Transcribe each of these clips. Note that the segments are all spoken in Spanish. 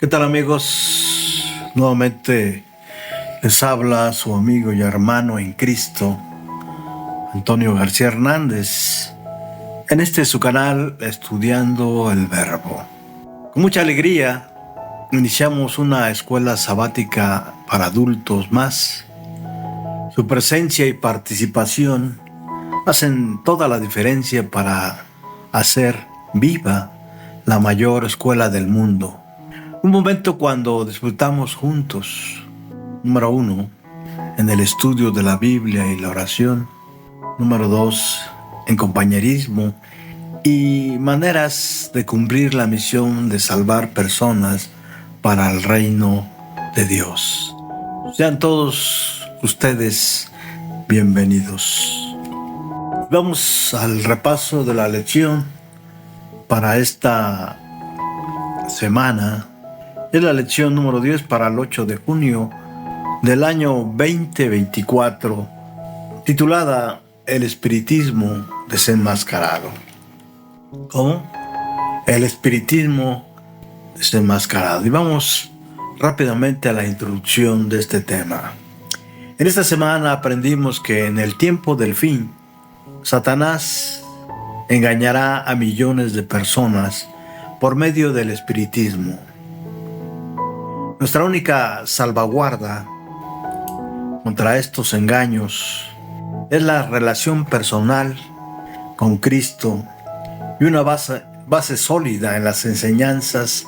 ¿Qué tal, amigos? Nuevamente les habla su amigo y hermano en Cristo, Antonio García Hernández, en este su canal Estudiando el Verbo. Con mucha alegría iniciamos una escuela sabática para adultos más. Su presencia y participación hacen toda la diferencia para hacer viva la mayor escuela del mundo. Un momento cuando disfrutamos juntos, número 1, en el estudio de la Biblia y la oración, número 2, en compañerismo y maneras de cumplir la misión de salvar personas para el reino de Dios. Sean todos ustedes bienvenidos. Vamos al repaso de la lección para esta semana. Es la lección número 10 para el 8 de junio del año 2024, titulada El espiritismo desenmascarado. ¿Cómo? El espiritismo desenmascarado. Y vamos rápidamente a la introducción de este tema. En esta semana aprendimos que en el tiempo del fin, Satanás engañará a millones de personas por medio del espiritismo. Nuestra única salvaguarda contra estos engaños es la relación personal con Cristo y una base sólida en las enseñanzas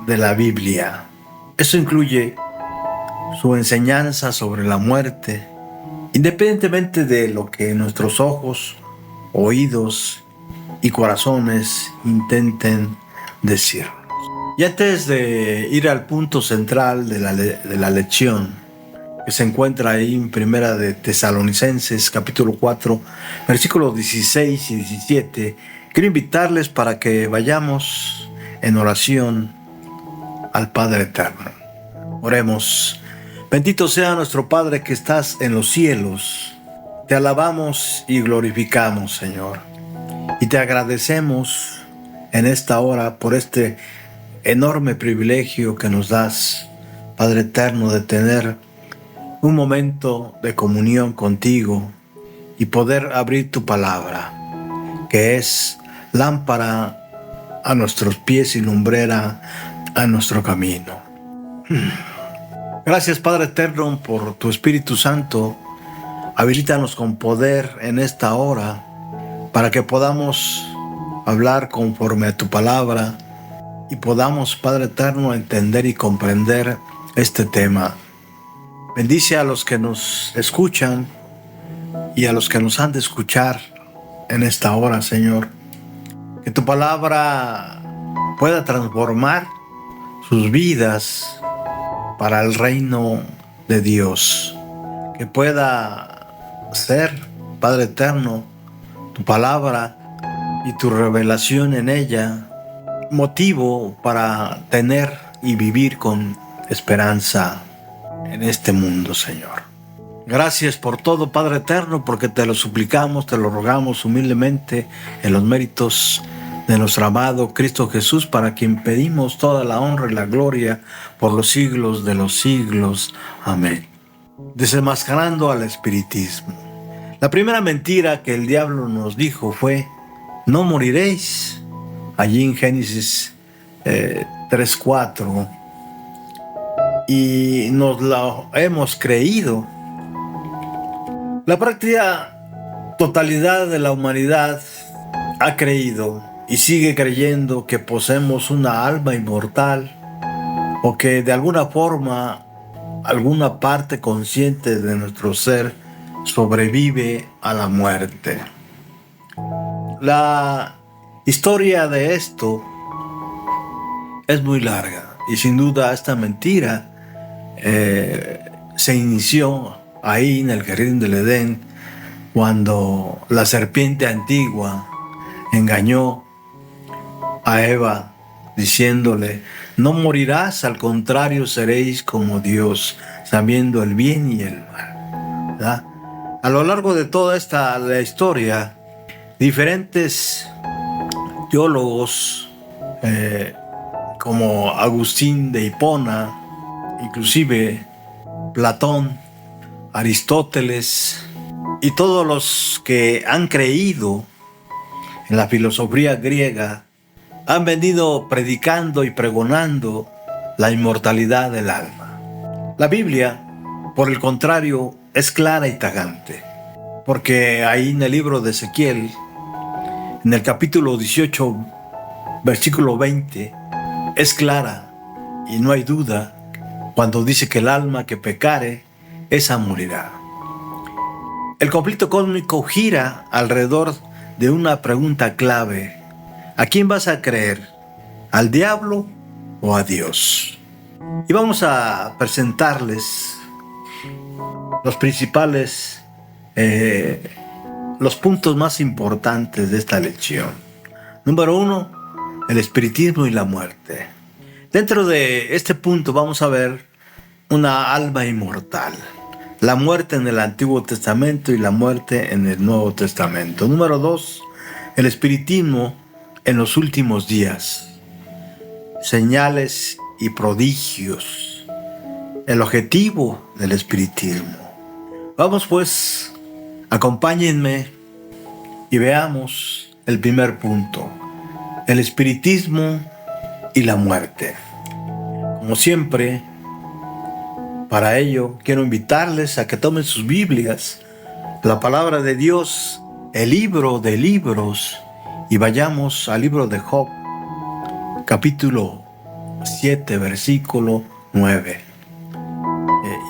de la Biblia. Eso incluye su enseñanza sobre la muerte, independientemente de lo que nuestros ojos, oídos y corazones intenten decir. Y antes de ir al punto central de la lección, que se encuentra ahí en Primera de Tesalonicenses, capítulo 4, versículos 16 y 17, quiero invitarles para que vayamos en oración al Padre Eterno. Oremos. Bendito sea nuestro Padre que estás en los cielos. Te alabamos y glorificamos, Señor. Y te agradecemos en esta hora por este enorme privilegio que nos das, Padre Eterno, de tener un momento de comunión contigo y poder abrir tu palabra, que es lámpara a nuestros pies y lumbrera a nuestro camino. Gracias, Padre Eterno, por tu Espíritu Santo. Habilítanos con poder en esta hora para que podamos hablar conforme a tu palabra y podamos, Padre Eterno, entender y comprender este tema. Bendice a los que nos escuchan y a los que nos han de escuchar en esta hora, Señor. Que tu palabra pueda transformar sus vidas para el reino de Dios. Que pueda ser, Padre Eterno, tu palabra y tu revelación en ella motivo para tener y vivir con esperanza en este mundo, Señor. Gracias por todo, Padre Eterno, porque te lo suplicamos, te lo rogamos humildemente en los méritos de nuestro amado Cristo Jesús, para quien pedimos toda la honra y la gloria por los siglos de los siglos. Amén. Desenmascarando al espiritismo. La primera mentira que el diablo nos dijo fue: no moriréis. Allí en Génesis 3:4. Y nos lo hemos creído. La práctica totalidad de la humanidad ha creído y sigue creyendo que poseemos una alma inmortal, o que de alguna forma alguna parte consciente de nuestro ser sobrevive a la muerte. La historia de esto es muy larga y sin duda esta mentira se inició ahí en el jardín del Edén, cuando la serpiente antigua engañó a Eva diciéndole: no morirás, al contrario seréis como Dios, sabiendo el bien y el mal. ¿Verdad? A lo largo de toda la historia, diferentes teólogos como Agustín de Hipona, inclusive Platón, Aristóteles y todos los que han creído en la filosofía griega han venido predicando y pregonando la inmortalidad del alma. La Biblia, por el contrario, es clara y tajante, porque ahí en el libro de Ezequiel, en el capítulo 18, versículo 20, es clara y no hay duda cuando dice que el alma que pecare, esa morirá. El conflicto cósmico gira alrededor de una pregunta clave: ¿a quién vas a creer? ¿Al diablo o a Dios? Y vamos a presentarles los principales, los puntos más importantes de esta lección. Número 1, el espiritismo y la muerte. Dentro de este punto vamos a ver una alma inmortal. La muerte en el Antiguo Testamento y la muerte en el Nuevo Testamento. Número 2, el espiritismo en los últimos días. Señales y prodigios. El objetivo del espiritismo. Vamos pues, acompáñenme y veamos el primer punto. El espiritismo y la muerte. Como siempre, para ello, quiero invitarles a que tomen sus Biblias, la palabra de Dios, el libro de libros, y vayamos al libro de Job, capítulo 7, versículo 9.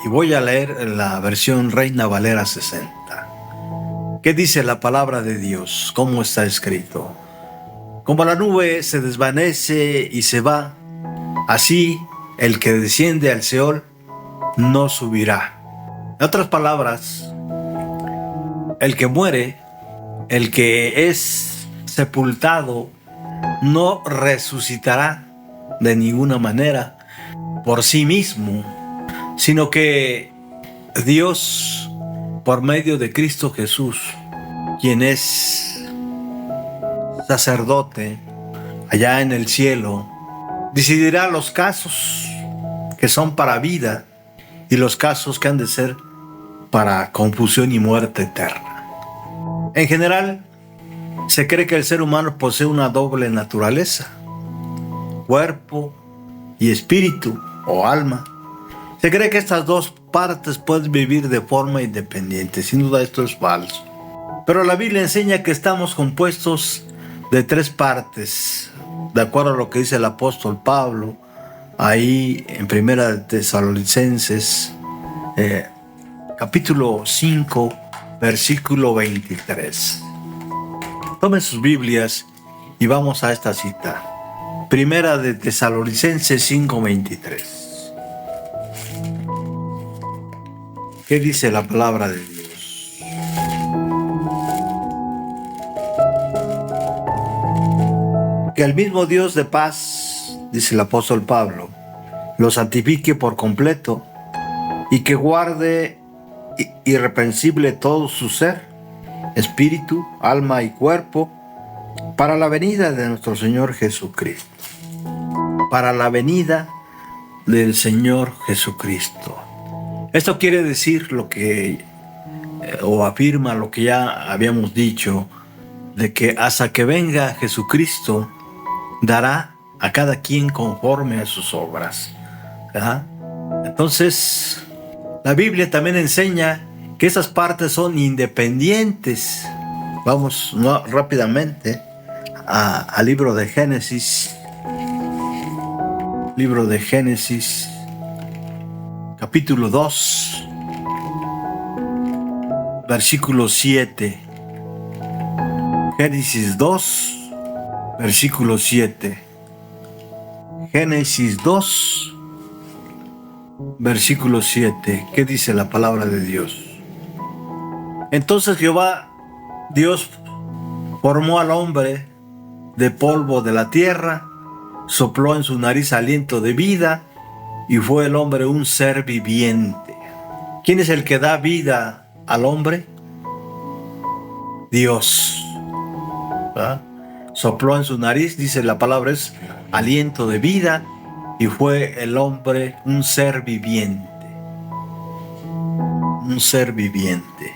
Y voy a leer la versión Reina Valera 60. ¿Qué dice la palabra de Dios? ¿Cómo está escrito? Como la nube se desvanece y se va, así el que desciende al Seol no subirá. En otras palabras, el que muere, el que es sepultado, no resucitará de ninguna manera por sí mismo, sino que Dios, por medio de Cristo Jesús, quien es sacerdote allá en el cielo, decidirá los casos que son para vida y los casos que han de ser para confusión y muerte eterna. En general, se cree que el ser humano posee una doble naturaleza, cuerpo y espíritu o alma. Se cree que estas dos partes pueden vivir de forma independiente. Sin duda esto es falso. Pero la Biblia enseña que estamos compuestos de tres partes, de acuerdo a lo que dice el apóstol Pablo, ahí en Primera de Tesalonicenses, capítulo 5, versículo 23. Tomen sus Biblias y vamos a esta cita. Primera de Tesalonicenses 5, 23. ¿Qué dice la palabra de Dios? Que el mismo Dios de paz, dice el apóstol Pablo, lo santifique por completo y que guarde irreprensible todo su ser, espíritu, alma y cuerpo, para la venida de nuestro Señor Jesucristo. Para la venida del Señor Jesucristo. Esto quiere decir lo que, o afirma lo que ya habíamos dicho, de que hasta que venga Jesucristo, dará a cada quien conforme a sus obras. ¿Verdad? Entonces, la Biblia también enseña que esas partes son independientes. Vamos rápidamente al libro de Génesis. Libro de Génesis, capítulo 2, versículo 7. Génesis 2, versículo 7. Génesis 2, versículo 7. ¿Qué dice la palabra de Dios? Entonces Jehová, Dios, formó al hombre de polvo de la tierra, sopló en su nariz aliento de vida y fue el hombre un ser viviente. ¿Quién es el que da vida al hombre? Dios. ¿Verdad? sopló en su nariz, dice la palabra, es aliento de vida, y fue el hombre un ser viviente. Un ser viviente.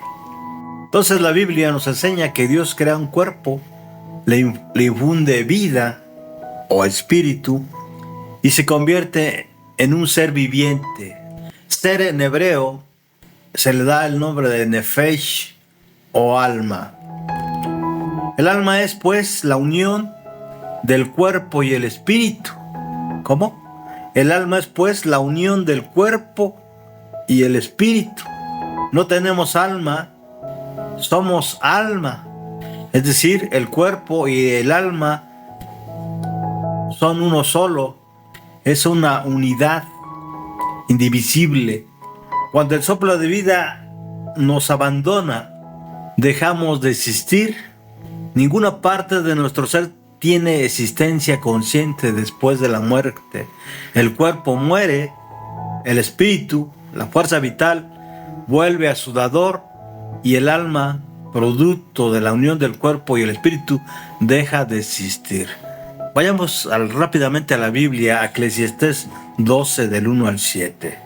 Entonces la Biblia nos enseña que Dios crea un cuerpo, le infunde vida o espíritu y se convierte en un ser viviente. Ser en hebreo se le da el nombre de nefesh o alma. El alma es pues la unión del cuerpo y el espíritu. ¿Cómo? El alma es pues la unión del cuerpo y el espíritu. No tenemos alma, somos alma. Es decir, el cuerpo y el alma son uno solo. Es una unidad indivisible. Cuando el soplo de vida nos abandona, dejamos de existir. Ninguna parte de nuestro ser tiene existencia consciente después de la muerte. El cuerpo muere, el espíritu, la fuerza vital, vuelve a su dador y el alma, producto de la unión del cuerpo y el espíritu, deja de existir. Vayamos rápidamente a la Biblia, a Eclesiastés 12 del 1 al 7.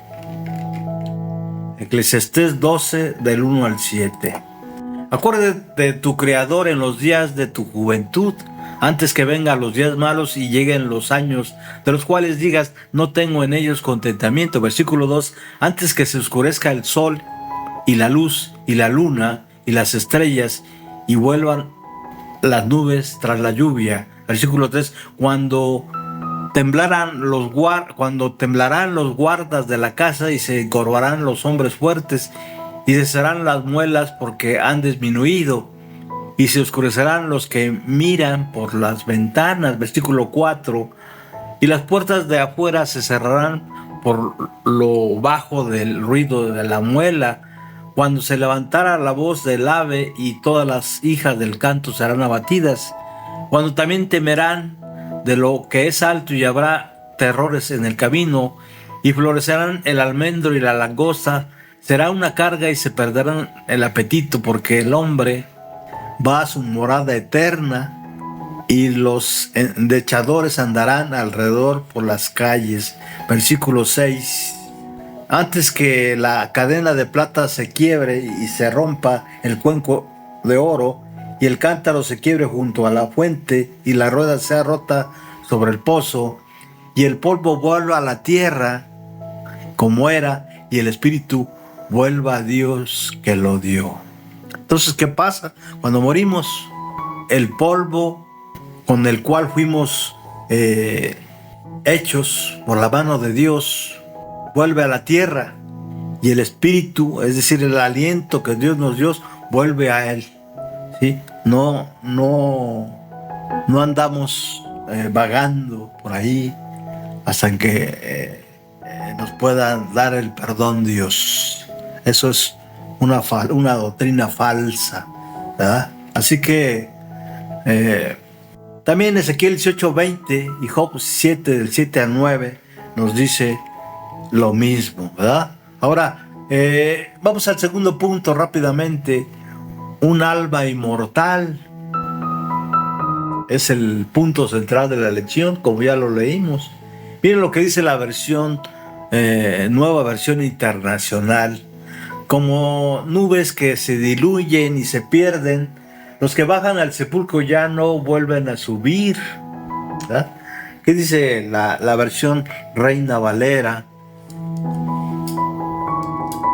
Eclesiastés 12 del 1 al 7. Acuérdate de tu Creador en los días de tu juventud, antes que vengan los días malos y lleguen los años de los cuales digas, no tengo en ellos contentamiento. Versículo 2, antes que se oscurezca el sol y la luz y la luna y las estrellas y vuelvan las nubes tras la lluvia. Versículo 3, cuando temblarán los guardas de la casa y se encorvarán los hombres fuertes y cesarán las muelas porque han disminuido y se oscurecerán los que miran por las ventanas. Versículo 4, y las puertas de afuera se cerrarán por lo bajo del ruido de la muela, cuando se levantara la voz del ave y todas las hijas del canto serán abatidas, cuando también temerán de lo que es alto y habrá terrores en el camino y florecerán el almendro y la langosta, será una carga y se perderán el apetito, porque el hombre va a su morada eterna y los endechadores andarán alrededor por las calles. Versículo 6. Antes que la cadena de plata se quiebre y se rompa el cuenco de oro y el cántaro se quiebre junto a la fuente y la rueda sea rota sobre el pozo y el polvo vuelva a la tierra como era y el espíritu vuelva a Dios que lo dio. Entonces, ¿qué pasa? Cuando morimos, el polvo con el cual fuimos hechos por la mano de Dios vuelve a la tierra y el espíritu, es decir, el aliento que Dios nos dio, vuelve a Él. ¿Sí? No andamos vagando por ahí hasta que nos pueda dar el perdón Dios. Eso es una doctrina falsa, ¿verdad? Así que también Ezequiel 18:20 y Job 7 del 7 al 9 nos dice lo mismo, ¿verdad? Ahora, vamos al segundo punto rápidamente. Un alma inmortal es el punto central de la lección, como ya lo leímos. Miren lo que dice la versión, nueva versión internacional. Como nubes que se diluyen y se pierden, los que bajan al sepulcro ya no vuelven a subir, ¿verdad? ¿Qué dice la versión Reina Valera?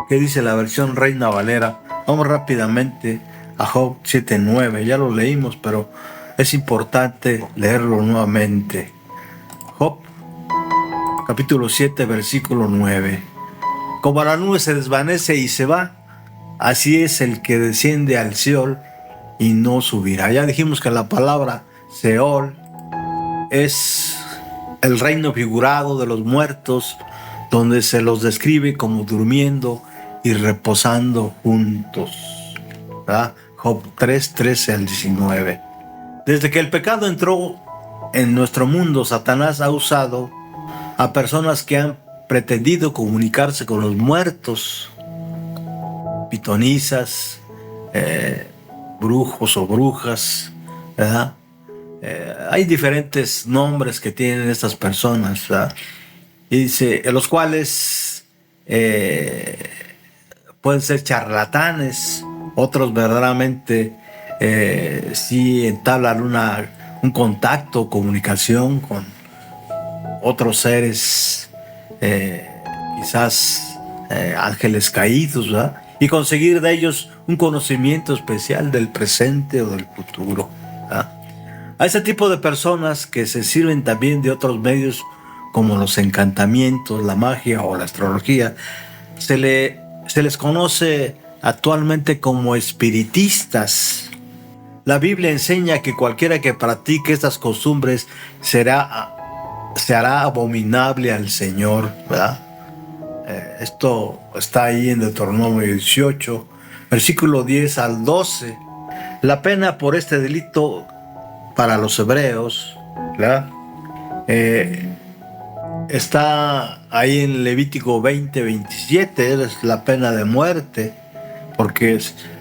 ¿Qué dice la versión Reina Valera? Vamos rápidamente a Job 7:9. Ya lo leímos, pero es importante leerlo nuevamente. Job, capítulo 7, versículo 9. Como la nube se desvanece y se va, así es el que desciende al Seol y no subirá. Ya dijimos que la palabra Seol es el reino figurado de los muertos, donde se los describe como durmiendo y reposando juntos. ¿Verdad? Job 3, 13 al 19. Desde que el pecado entró en nuestro mundo, Satanás ha usado a personas que han pretendido comunicarse con los muertos, pitonisas, brujos o brujas, ¿verdad? hay diferentes nombres que tienen estas personas, ¿verdad? Y dice, en los cuales pueden ser charlatanes, otros verdaderamente sí entablan un contacto, comunicación con otros seres, quizás ángeles caídos, ¿verdad? Y conseguir de ellos un conocimiento especial del presente o del futuro, ¿verdad? A ese tipo de personas que se sirven también de otros medios como los encantamientos, la magia o la astrología, se les conoce actualmente como espiritistas. La Biblia enseña que cualquiera que practique estas costumbres se hará abominable al Señor, ¿verdad? Esto está ahí en Deuteronomio 18, versículo 10 al 12. La pena por este delito para los hebreos, ¿verdad? Está ahí en Levítico 20:27, es la pena de muerte, porque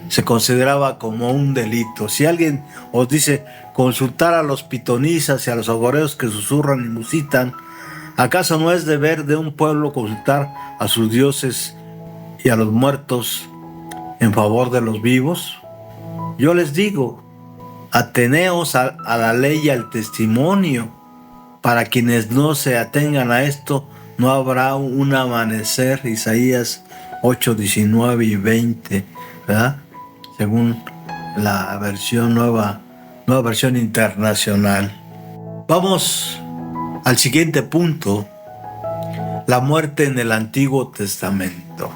se consideraba como un delito. Si alguien os dice consultar a los pitonizas y a los agoreos que susurran y musitan, ¿acaso no es deber de un pueblo consultar a sus dioses y a los muertos en favor de los vivos? Yo les digo, ateneos a la ley y al testimonio. Para quienes no se atengan a esto, no habrá un amanecer. Isaías 8, 19 y 20, ¿verdad? Según la versión nueva versión internacional. Vamos al siguiente punto: la muerte en el Antiguo Testamento.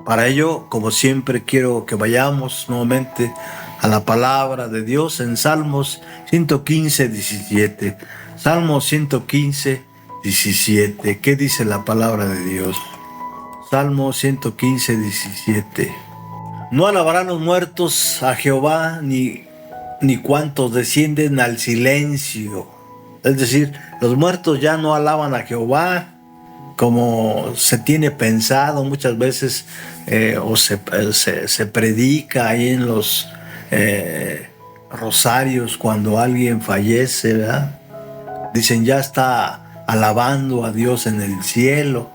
Para ello, como siempre, quiero que vayamos nuevamente a la palabra de Dios en Salmos 115, 17. Salmo 115, 17. ¿Qué dice la palabra de Dios? Salmo 115, 17. No alabarán los muertos a Jehová, ni cuantos descienden al silencio. Es decir, los muertos ya no alaban a Jehová como se tiene pensado muchas veces, o se predica ahí en los rosarios cuando alguien fallece, ¿verdad? Dicen, ya está alabando a Dios en el cielo.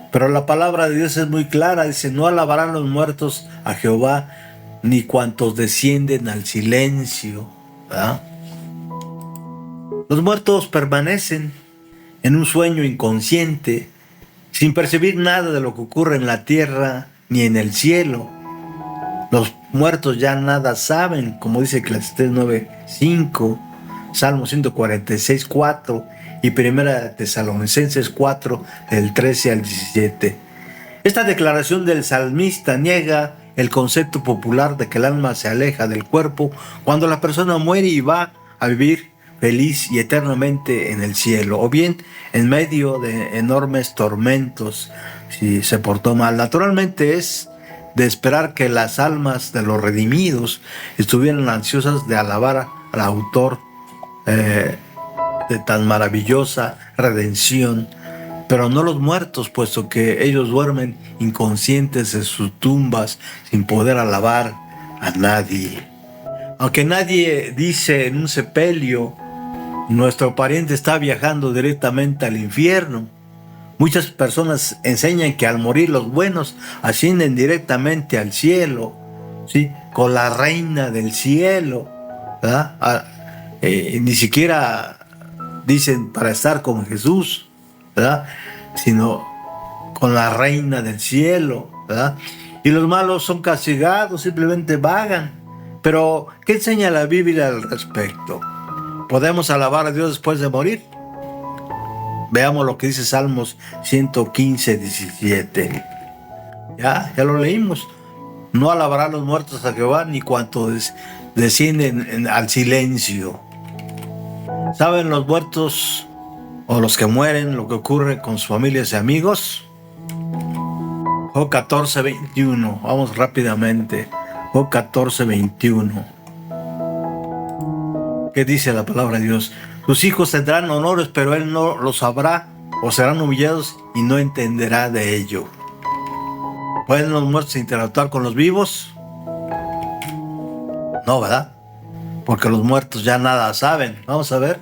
Pero la palabra de Dios es muy clara. Dice, no alabarán los muertos a Jehová, ni cuantos descienden al silencio, ¿verdad? Los muertos permanecen en un sueño inconsciente, sin percibir nada de lo que ocurre en la tierra ni en el cielo. Los muertos ya nada saben, como dice Eclesiastés 9:5, Salmo 146:4 y Primera Tesalonicenses 4, del 13 al 17. Esta declaración del salmista niega el concepto popular de que el alma se aleja del cuerpo cuando la persona muere y va a vivir feliz y eternamente en el cielo, o bien en medio de enormes tormentos si se portó mal. Naturalmente es de esperar que las almas de los redimidos estuvieran ansiosas de alabar al autor de tan maravillosa redención, pero no los muertos, puesto que ellos duermen inconscientes en sus tumbas sin poder alabar a nadie. Aunque nadie dice en un sepelio, nuestro pariente está viajando directamente al infierno. Muchas personas enseñan que al morir los buenos ascienden directamente al cielo, ¿sí? Con la reina del cielo, ¿verdad? Ni siquiera dicen para estar con Jesús, ¿verdad? Sino con la reina del cielo, ¿verdad? Y los malos son castigados, simplemente vagan. Pero, ¿qué enseña la Biblia al respecto? ¿Podemos alabar a Dios después de morir? Veamos lo que dice Salmos 115, 17. Ya lo leímos. No alabarán los muertos a Jehová, ni cuantos descienden al silencio. ¿Saben los muertos o los que mueren lo que ocurre con sus familias y amigos? Job 14, 21. Vamos rápidamente. Job 14, 21. ¿Qué dice la palabra de Dios? Sus hijos tendrán honores, pero él no los sabrá, o serán humillados y no entenderá de ello. ¿Pueden los muertos interactuar con los vivos? No, ¿verdad? porque los muertos ya nada saben. Vamos a ver,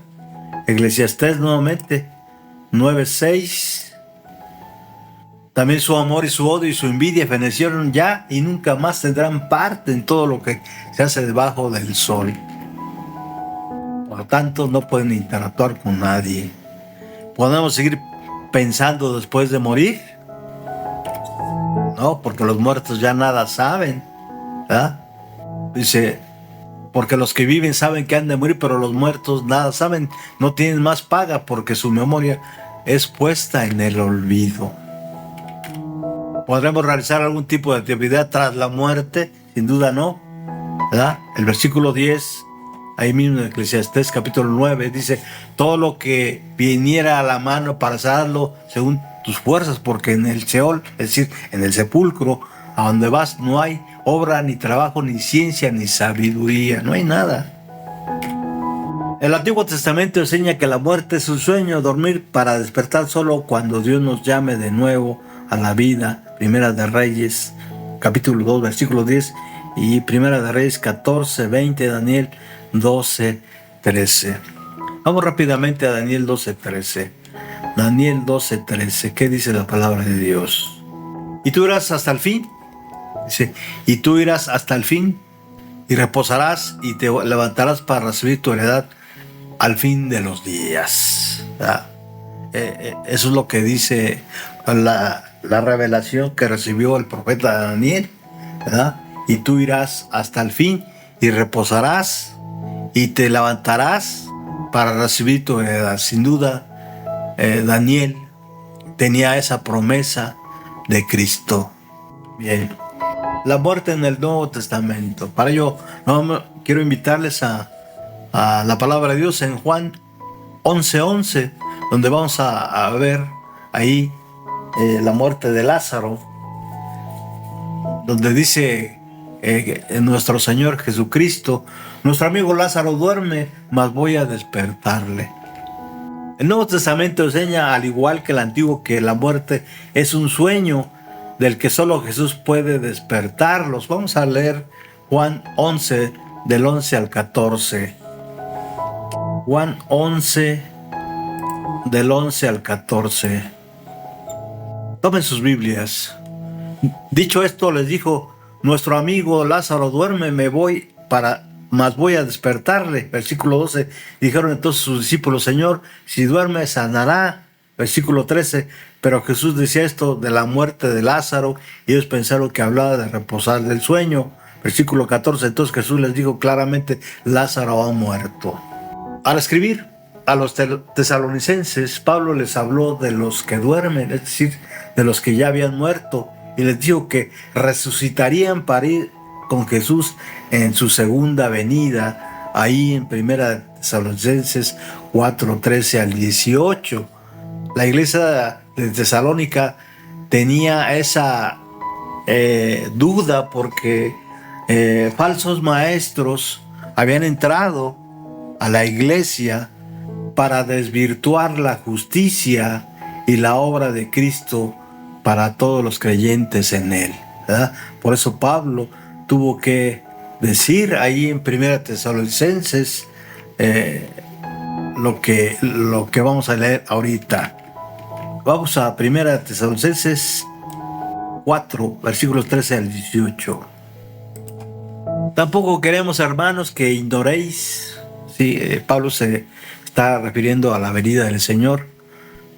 Eclesiastés nuevamente, 9:6. También su amor y su odio y su envidia fenecieron ya y nunca más tendrán parte en todo lo que se hace debajo del sol. Por lo tanto, no pueden interactuar con nadie. ¿Podemos seguir pensando después de morir? No, porque los muertos ya nada saben, ¿verdad? Dice, porque los que viven saben que han de morir, pero los muertos nada saben, no tienen más paga porque su memoria es puesta en el olvido. ¿Podremos realizar algún tipo de actividad tras la muerte? Sin duda no, ¿verdad? El versículo 10, ahí mismo en Eclesiastés capítulo 9, dice, todo lo que viniera a la mano para hacerlo según tus fuerzas, porque en el Seol, es decir, en el sepulcro, a donde vas no hay obra, ni trabajo, ni ciencia, ni sabiduría, no hay nada. El Antiguo Testamento enseña que la muerte es un sueño, dormir para despertar solo cuando Dios nos llame de nuevo a la vida. Primera de Reyes, capítulo 2, versículo 10, y Primera de Reyes 14, 20, Daniel 12, 13. Vamos rápidamente a Daniel 12, 13. Daniel 12, 13. ¿Qué dice la palabra de Dios? Y tú irás hasta el fin. Dice, y tú irás hasta el fin y reposarás y te levantarás para recibir tu heredad al fin de los días. Eso es lo que dice la revelación que recibió el profeta Daniel, ¿verdad? Y tú irás hasta el fin y reposarás y te levantarás para recibir tu heredad. Sin duda, Daniel tenía esa promesa de Cristo. Bien. La muerte en el Nuevo Testamento. Para ello, quiero invitarles a la palabra de Dios en Juan 11:11, donde vamos a ver ahí la muerte de Lázaro, donde dice nuestro Señor Jesucristo, nuestro amigo Lázaro duerme, mas voy a despertarle. El Nuevo Testamento enseña, al igual que el Antiguo, que la muerte es un sueño del que solo Jesús puede despertarlos. Vamos a leer Juan 11, del 11 al 14. Juan 11, del 11 al 14. Tomen sus Biblias. Dicho esto, les dijo, nuestro amigo Lázaro duerme, mas voy a despertarle. Versículo 12. Dijeron entonces sus discípulos, Señor, si duerme, sanará. Versículo 13. Pero Jesús decía esto de la muerte de Lázaro, y ellos pensaron que hablaba de reposar del sueño. Versículo 14. Entonces Jesús les dijo claramente, Lázaro ha muerto. Al escribir a los tesalonicenses, Pablo les habló de los que duermen, es decir, de los que ya habían muerto, y les dijo que resucitarían para ir con Jesús en su segunda venida, ahí en Primera Tesalonicenses 4, 13 al 18. La iglesia de Tesalónica tenía esa duda porque falsos maestros habían entrado a la iglesia para desvirtuar la justicia y la obra de Cristo para todos los creyentes en él, ¿verdad? Por eso Pablo tuvo que decir ahí en Primera Tesalonicenses lo que vamos a leer ahorita. Vamos a Primera Tesalonicenses 4, versículos 13 al 18. Tampoco queremos, hermanos, que ignoréis. Sí, Pablo se está refiriendo a la venida del Señor,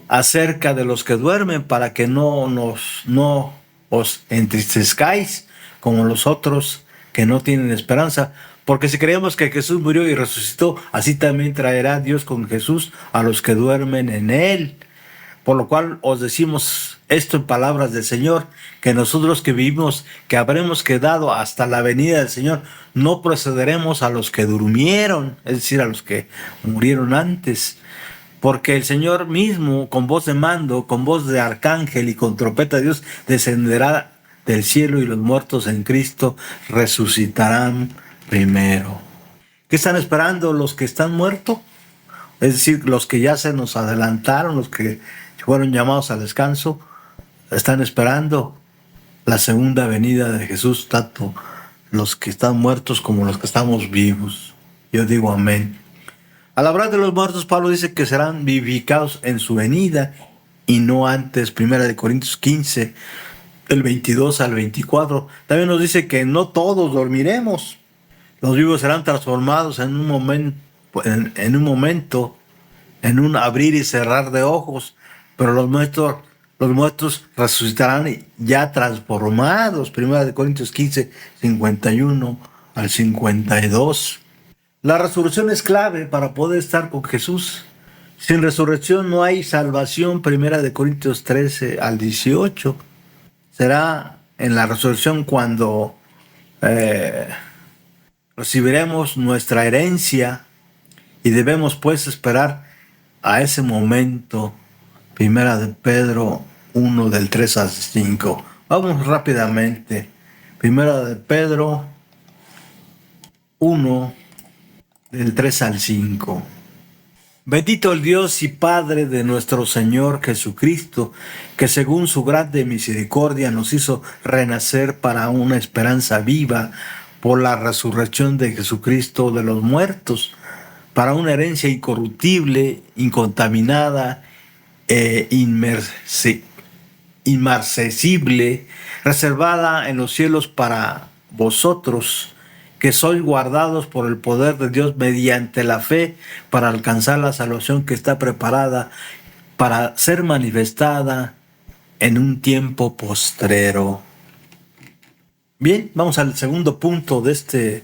acerca de los que duermen, para que no os entristezcáis como los otros que no tienen esperanza. Porque si creemos que Jesús murió y resucitó, así también traerá Dios con Jesús a los que duermen en él. Por lo cual os decimos esto en palabras del Señor, que nosotros que vivimos, que habremos quedado hasta la venida del Señor, no procederemos a los que durmieron, es decir, a los que murieron antes. Porque el Señor mismo, con voz de mando, con voz de arcángel y con trompeta de Dios, descenderá del cielo, y los muertos en Cristo resucitarán primero. ¿Qué están esperando los que están muertos? Es decir, los que ya se nos adelantaron, los que fueron llamados al descanso, están esperando la segunda venida de Jesús, tanto los que están muertos como los que estamos vivos. Yo digo amén. Al hablar de los muertos, Pablo dice que serán vivificados en su venida y no antes. 1 Corintios 15, del 22 al 24. También nos dice que no todos dormiremos. Los vivos serán transformados en un momento, en un abrir y cerrar de ojos, pero los muertos resucitarán ya transformados. 1 Corintios 15, 51 al 52. La resurrección es clave para poder estar con Jesús. Sin resurrección no hay salvación. 1 Corintios 13 al 18. Será en la resurrección cuando recibiremos nuestra herencia y debemos pues esperar a ese momento. 1 Pedro 1 del 3 al 5. Vamos rápidamente. 1 Pedro 1 del 3 al 5. Bendito el Dios y Padre de nuestro Señor Jesucristo, que según su grande misericordia nos hizo renacer para una esperanza viva por la resurrección de Jesucristo de los muertos, para una herencia incorruptible, incontaminada e inmarcesible, reservada en los cielos para vosotros, que sois guardados por el poder de Dios mediante la fe para alcanzar la salvación que está preparada para ser manifestada en un tiempo postrero. Bien, vamos al segundo punto de este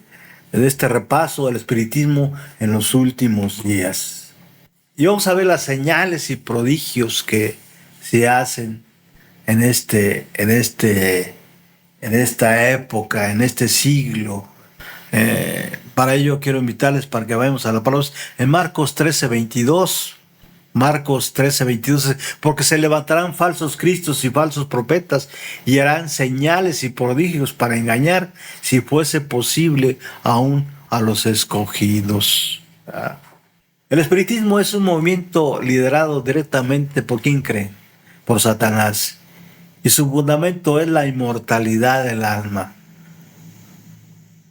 repaso del espiritismo en los últimos días. Y vamos a ver las señales y prodigios que se hacen en esta época, en este siglo. Para ello quiero invitarles para que vayamos a la palabra en Marcos 13:22. Marcos 13:22, porque se levantarán falsos cristos y falsos profetas y harán señales y prodigios para engañar, si fuese posible, aún a los escogidos. El espiritismo es un movimiento liderado directamente por ¿quién cree? Por Satanás. Y su fundamento es la inmortalidad del alma.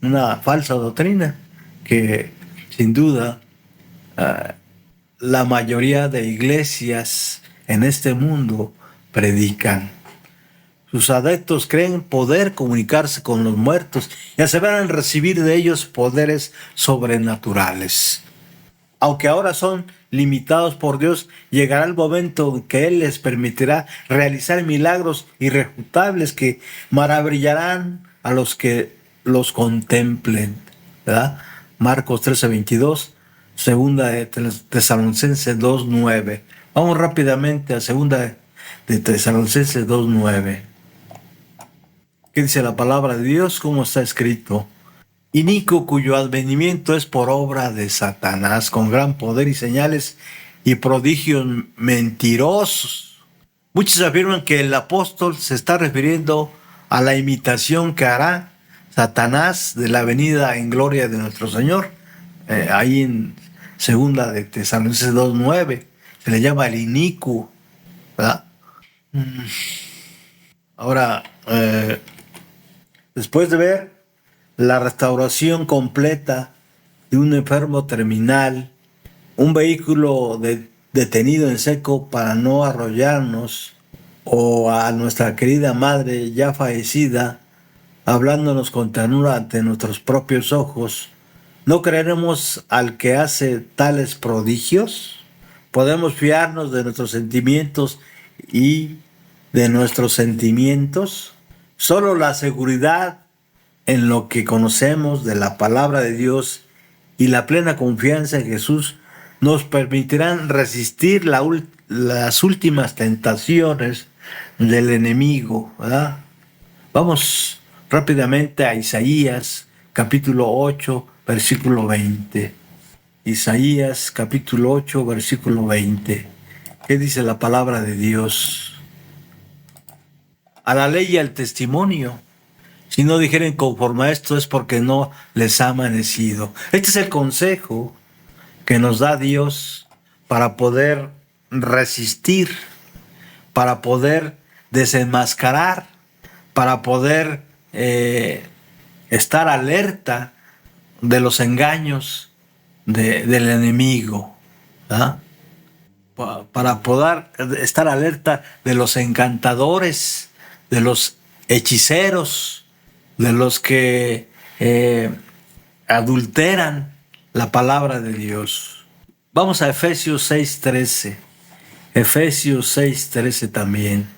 Una falsa doctrina que sin duda la mayoría de iglesias en este mundo predican. Sus adeptos creen poder comunicarse con los muertos y aseveran recibir de ellos poderes sobrenaturales. Aunque ahora son limitados por Dios, llegará el momento en que Él les permitirá realizar milagros irrefutables que maravillarán a los que los contemplen, ¿verdad? Marcos 13:22, segunda de Tesalonicenses 2:9. Vamos rápidamente a segunda de Tesalonicenses 2:9. ¿Qué dice la palabra de Dios? ¿Cómo está escrito? Inico, cuyo advenimiento es por obra de Satanás, con gran poder y señales y prodigios mentirosos. Muchos afirman que el apóstol se está refiriendo a la imitación que hará Satanás de la venida en gloria de nuestro Señor. Ahí en segunda de Tesalonicenses 2:9 se le llama el inicuo, ¿verdad? Ahora, después de ver la restauración completa de un enfermo terminal, un vehículo detenido en seco para no arrollarnos, o a nuestra querida madre ya fallecida, hablándonos con ternura ante nuestros propios ojos, ¿no creeremos al que hace tales prodigios? ¿Podemos fiarnos de nuestros sentimientos y de nuestros sentimientos? Solo la seguridad en lo que conocemos de la palabra de Dios y la plena confianza en Jesús nos permitirán resistir las últimas tentaciones del enemigo, ¿verdad? Vamos rápidamente a Isaías capítulo 8, versículo 20. Isaías capítulo 8, versículo 20. ¿Qué dice la palabra de Dios? A la ley y al testimonio. Si no dijeren conforme a esto es porque no les ha amanecido. Este es el consejo que nos da Dios para poder resistir, para poder desenmascarar, para poder estar alerta de los engaños del enemigo, ¿verdad? Para poder estar alerta de los encantadores, de los hechiceros, de los que adulteran la palabra de Dios. Vamos a Efesios 6:13. Efesios 6:13 también.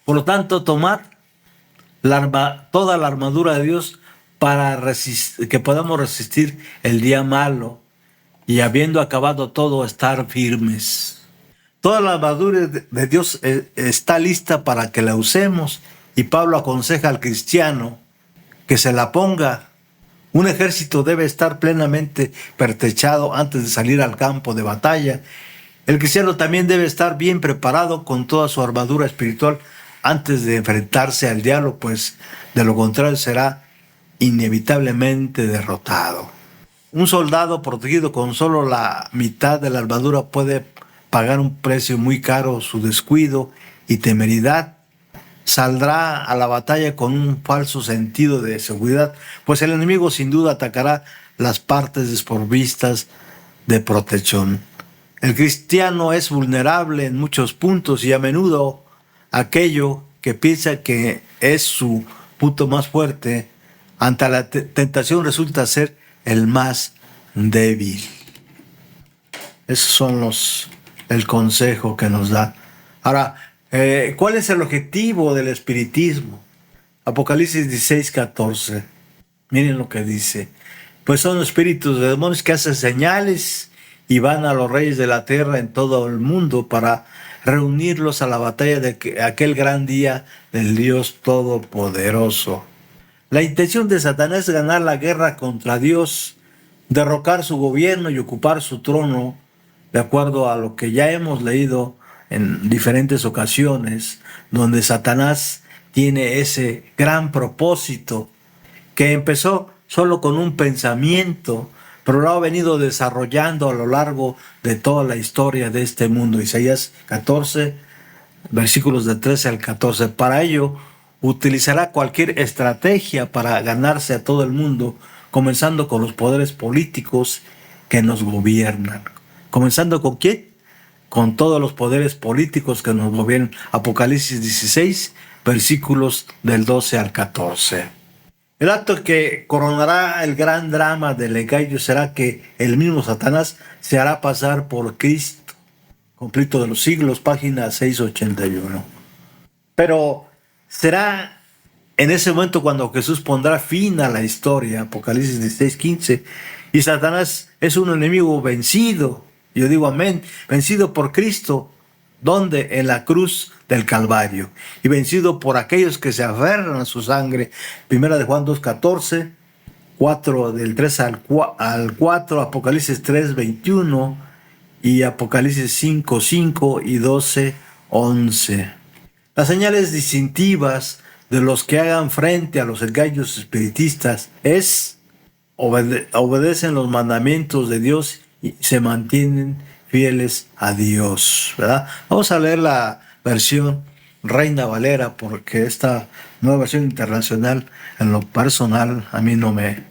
Por lo tanto, tomad toda la armadura de Dios para que podamos resistir el día malo y habiendo acabado todo, estar firmes. Toda la armadura de Dios está lista para que la usemos, y Pablo aconseja al cristiano que se la ponga. Un ejército debe estar plenamente pertrechado antes de salir al campo de batalla. El cristiano también debe estar bien preparado con toda su armadura espiritual antes de enfrentarse al diablo, pues de lo contrario será inevitablemente derrotado. Un soldado protegido con solo la mitad de la armadura puede pagar un precio muy caro. Su descuido y temeridad saldrá a la batalla con un falso sentido de seguridad, pues el enemigo sin duda atacará las partes desprovistas de protección. El cristiano es vulnerable en muchos puntos y a menudo aquello que piensa que es su punto más fuerte ante la tentación resulta ser el más débil. Esos son el consejo que nos da. Ahora, ¿cuál es el objetivo del espiritismo? Apocalipsis 16:14. Miren lo que dice. Pues son espíritus de demonios que hacen señales y van a los reyes de la tierra en todo el mundo para reunirlos a la batalla de aquel gran día del Dios Todopoderoso. La intención de Satanás es ganar la guerra contra Dios, derrocar su gobierno y ocupar su trono, de acuerdo a lo que ya hemos leído en diferentes ocasiones, donde Satanás tiene ese gran propósito que empezó solo con un pensamiento, pero lo ha venido desarrollando a lo largo de toda la historia de este mundo. Isaías 14, versículos de 13 al 14. Para ello, utilizará cualquier estrategia para ganarse a todo el mundo, comenzando con los poderes políticos que nos gobiernan. ¿Comenzando con quién? Con todos los poderes políticos que nos gobiernan. Apocalipsis 16, versículos del 12 al 14. El acto que coronará el gran drama del engaño será que el mismo Satanás se hará pasar por Cristo. Conflicto de los siglos, página 681. Pero será en ese momento cuando Jesús pondrá fin a la historia, Apocalipsis 16:15, y Satanás es un enemigo vencido. Yo digo amén, vencido por Cristo. ¿Dónde? En la cruz del Calvario. Y vencido por aquellos que se aferran a su sangre. Primera de Juan 2:14, 4 del 3 al 4, Apocalipsis 3:21 y Apocalipsis 5:5 y 12:11. Las señales distintivas de los que hagan frente a los engaños espiritistas es obedecen los mandamientos de Dios y se mantienen fieles a Dios, ¿verdad? Vamos a leer la versión Reina Valera, porque esta nueva versión internacional, en lo personal, a mí no me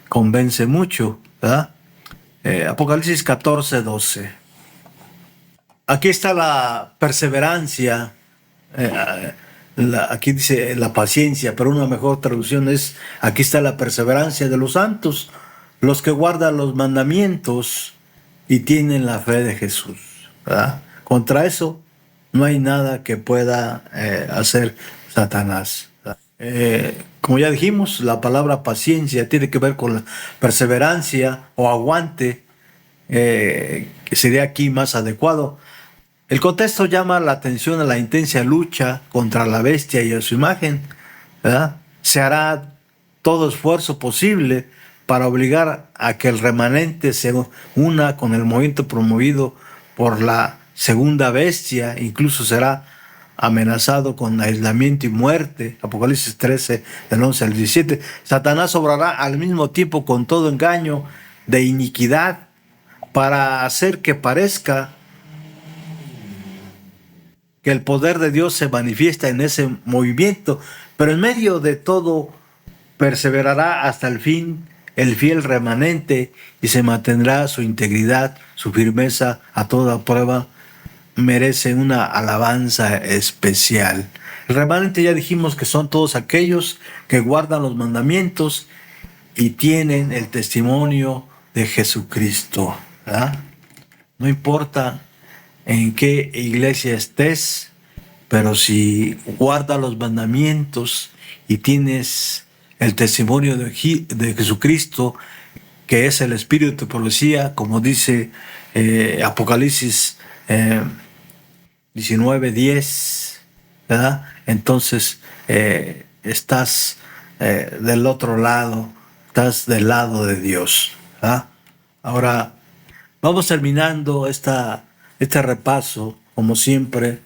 convence mucho, ¿verdad? Apocalipsis 14:12. Aquí está la perseverancia, aquí dice la paciencia, pero una mejor traducción es, aquí está la perseverancia de los santos, los que guardan los mandamientos y tienen la fe de Jesús, ¿verdad? Contra eso no hay nada que pueda hacer Satanás. Como ya dijimos, la palabra paciencia tiene que ver con la perseverancia o aguante, que sería aquí más adecuado. El contexto llama la atención a la intensa lucha contra la bestia y a su imagen, ¿verdad? Se hará todo esfuerzo posible para obligar a que el remanente se una con el movimiento promovido por la segunda bestia, incluso será amenazado con aislamiento y muerte. Apocalipsis 13, del 11 al 17. Satanás obrará al mismo tiempo con todo engaño de iniquidad para hacer que parezca que el poder de Dios se manifiesta en ese movimiento, pero en medio de todo perseverará hasta el fin el fiel remanente y se mantendrá su integridad, su firmeza a toda prueba, merece una alabanza especial. El remanente ya dijimos que son todos aquellos que guardan los mandamientos y tienen el testimonio de Jesucristo, ¿verdad? No importa en qué iglesia estés, pero si guardas los mandamientos y tienes el testimonio de Jesucristo, que es el espíritu de profecía, como dice Apocalipsis 19:10, ¿verdad? Entonces estás del otro lado, estás del lado de Dios, ¿verdad? Ahora vamos terminando este repaso, como siempre,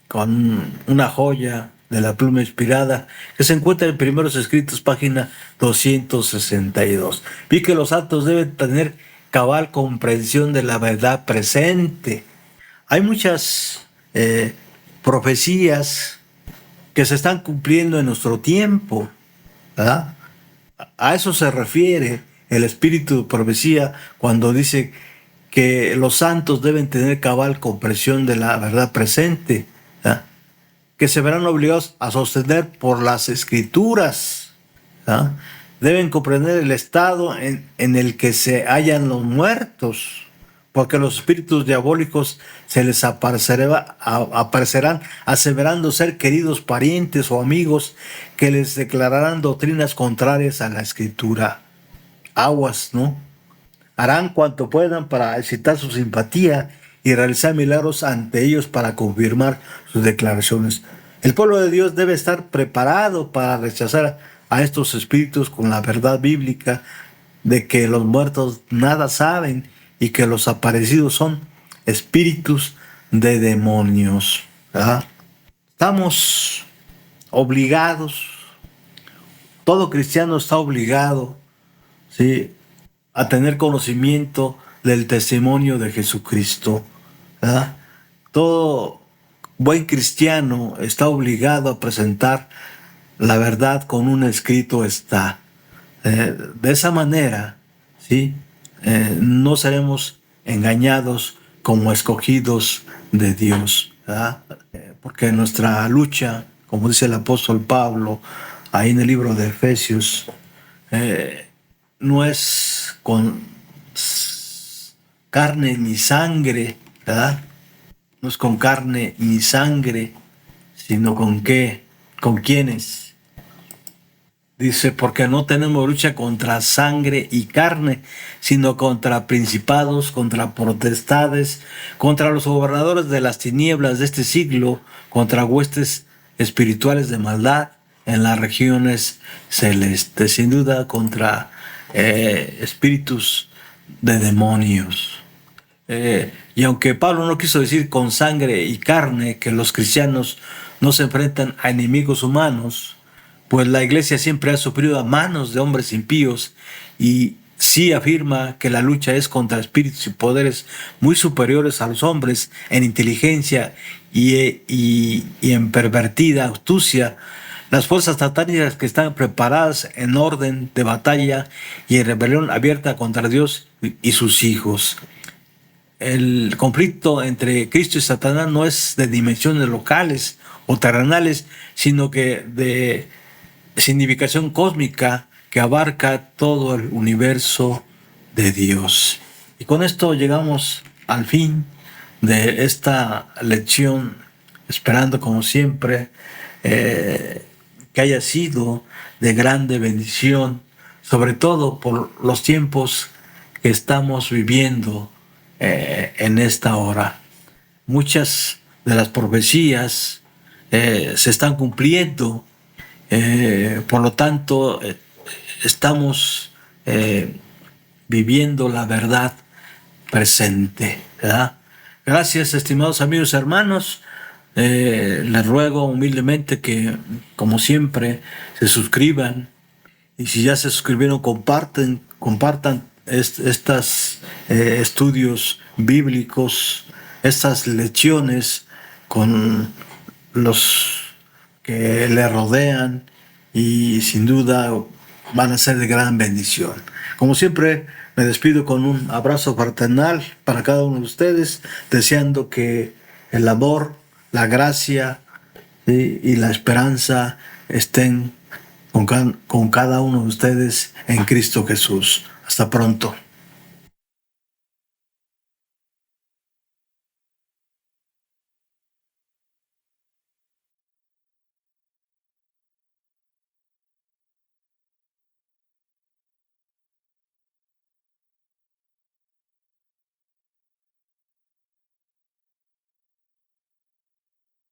con una joya de la pluma inspirada que se encuentra en Primeros Escritos, página 262. Vi que los santos deben tener cabal comprensión de la verdad presente. Hay muchas profecías que se están cumpliendo en nuestro tiempo, ¿verdad? A eso se refiere el espíritu de profecía cuando dice que los santos deben tener cabal comprensión de la verdad presente, ¿verdad? Que se verán obligados a sostener por las escrituras, ¿verdad? Deben comprender el estado en el que se hallan los muertos, porque los espíritus diabólicos se les aparecerán aseverando ser queridos parientes o amigos que les declararán doctrinas contrarias a la escritura. Aguas, ¿no? Harán cuanto puedan para excitar su simpatía y realizar milagros ante ellos para confirmar sus declaraciones. El pueblo de Dios debe estar preparado para rechazar a estos espíritus con la verdad bíblica de que los muertos nada saben y que los aparecidos son espíritus de demonios, ¿verdad? Estamos obligados, todo cristiano está obligado, ¿sí?, a tener conocimiento del testimonio de Jesucristo, ¿verdad? Todo buen cristiano está obligado a presentar la verdad con un escrito está. De esa manera, ¿sí?, no seremos engañados como escogidos de Dios, ¿verdad? Porque nuestra lucha, como dice el apóstol Pablo ahí en el libro de Efesios, no es con carne ni sangre, ¿verdad? No es con carne ni sangre, sino con qué, con quiénes. Dice, porque no tenemos lucha contra sangre y carne, sino contra principados, contra potestades, contra los gobernadores de las tinieblas de este siglo, contra huestes espirituales de maldad en las regiones celestes, sin duda contra espíritus de demonios. Y aunque Pablo no quiso decir con sangre y carne que los cristianos no se enfrentan a enemigos humanos, pues la iglesia siempre ha sufrido a manos de hombres impíos y sí afirma que la lucha es contra espíritus y poderes muy superiores a los hombres en inteligencia y en pervertida astucia. Las fuerzas satánicas que están preparadas en orden de batalla y en rebelión abierta contra Dios y sus hijos. El conflicto entre Cristo y Satanás no es de dimensiones locales o terrenales, sino que de significación cósmica que abarca todo el universo de Dios. Y con esto llegamos al fin de esta lección, esperando como siempre que haya sido de grande bendición, sobre todo por los tiempos que estamos viviendo en esta hora. Muchas de las profecías se están cumpliendo. Por lo tanto, estamos viviendo la verdad presente, ¿verdad? Gracias, estimados amigos y hermanos. Les ruego humildemente que, como siempre, se suscriban. Y si ya se suscribieron, compartan estos estudios bíblicos, estas lecciones con los que le rodean y sin duda van a ser de gran bendición. Como siempre, me despido con un abrazo fraternal para cada uno de ustedes, deseando que el amor, la gracia, ¿sí?, y la esperanza estén con cada uno de ustedes en Cristo Jesús. Hasta pronto.